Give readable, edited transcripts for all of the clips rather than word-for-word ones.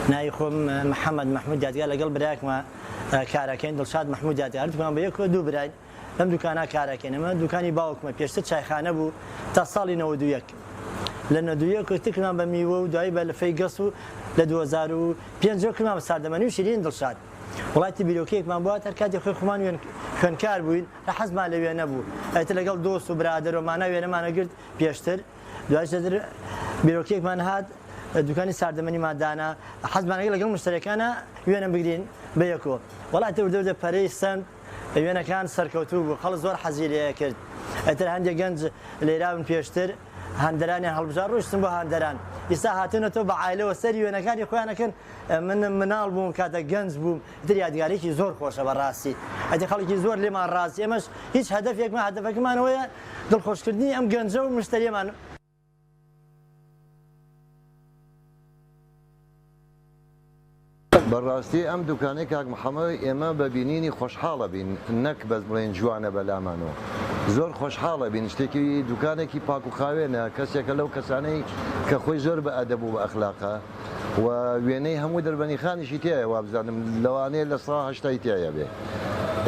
نای خۆم محەممەد محمود یادگار لەگەڵ برایەکمە کارەکەین دڵشاد محمود یادگار دوکان بە یەک دوو براین لەم دوکانە کارەکەین ئەمە دوکانی باوکمە پێشتر چایخانە بوو تا ساڵی 91 لە 92 تکمان بە میوە و دوایی بە لەفەی گەس و لە 2005 کمان بە ساردەمەنی و شیرین دڵشاد وڵاتی بیرۆکەیەکمان بووە هەر کاتی خۆی خۆمان خوێنکار بووین لە حەزمان لەوێ نەبوو ئەتە لەگەڵ دۆست و برادەرۆمانە وێنەمانە گرت پێشتر دوایشتر بیرۆکەیەکمان هات دوکانی ساردەمەنی مادانە حەزمانەکە لەگەڵ مشتەکانە وێنە بگرین بە یەکۆ وڵاتی وردە پەرەی سند وێنەکان سەرکەوتوو بوو خەڵک زۆر حەزی لێ کرد ئەتر هەندێک گەنج لێراون پێشتر هەندەرانیان هەڵبژار ڕۆیشتن بۆ هەندەران ئێستا هاتنەوە بە عایلەوە سەری وێنەکانی خۆیانەکەن من مناڵ بووم کاتە گەنج بووم تر یادگارێکی زۆر خۆشە بەڕاستی ئەتی خەڵکی زۆر لێمان ڕاستی ئێمەش هیچ هەدەفێکمان هەدەفەکەمانەوەیە دڵخۆشکردنی ئەم گەنجە و مشتریەمان بەڕاستی ئەم دوکانەی کاک محەممەد ئێمە بە بینینی خۆشحاڵە بین نەک بەس بڵێن جوانە بەلامانەوە زۆر خۆشحاڵە بین شتێکی دوکانێکی پاک و خاوێنە کەسێکە لەو کەسانەی کە خۆی زۆر بە ئەدەب و بە ئەخلاقە و وێنەی هەموو دەربەنیخانیشی تایە وابزانم لەوانەیە لە 180 تایە بێ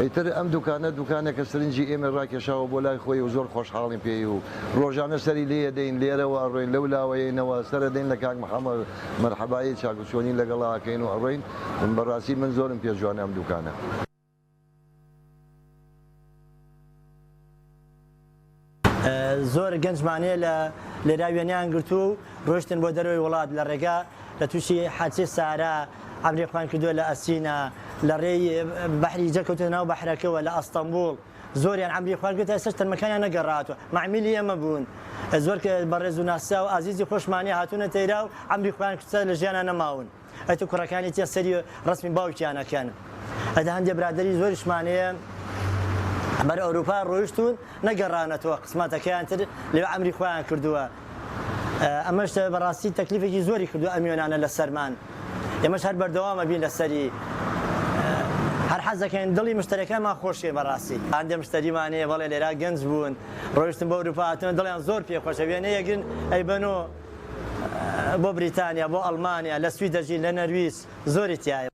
ئیتر ئەم دوکانە سرنجی ئێمە ڕاکێشاوە بۆ لای خۆی و زۆر خۆشحاڵی پێی و ڕۆژانە سەری لێ دەین لێرەوە ئەڕۆین لەو لاوەیەنەوە سەرە دەین لە کاک محەممەد مەرحەبایی چاکوچۆنی لەگەڵاکەین و ئەڕۆین بەڕاستی من زۆرم پێ جوانە ئەم دوکانە. زۆر گەنجمانەیە لە لێرا وێنیان گرتو و ڕۆشتن بۆ دەروی وڵات لە ڕێگا لە تووشی حاچی سارا عەبری خوان کردووە لە ئەسینە لە ڕێی بەحری جەکەوتە ناو بەحرەکەوە لە ئەستەمبوڵ زۆریان عەمری خوان کردە ئێستاش تەرمەکانیان نەگەڕاتوە معمیلی ئێمە بوون زۆر بەڕێز و ناسا و ئازیزی خۆشمانی هاتوونە تێرا و عەمری خوان کردە لە ژیانە نەماون ئەتە کوڕەکانی تێ سەری ڕسمی باوکیانەکەن ئەدە هەندێک برادەری زۆریشمانەیە بەر ئەوروپا ڕۆیشتون نەگەڕانەتەوە قسمەتەکەیان تر لێ عەمری خۆیان کردووە ئەمەش بەڕاستی تەکلیفێکی زۆری کردو ئەم وێنانە لە سەرمان ئێمەش هەر بەردەوامە بین لەسەری هەر حەزەکەین دڵی مشتەکەمان خۆشێ بەڕاستی هەندێک مشتریمانەیە بەڵێ لێرا گەنج بوون ڕۆیشتن بە ئەوروپا هاتن دڵیان زۆر پێخۆشە وێنەیەگرن ئەیبەنۆ بۆ بریتانیا بۆ ئەڵمانیا لە سویدەژی لە نەرویس زۆری تایە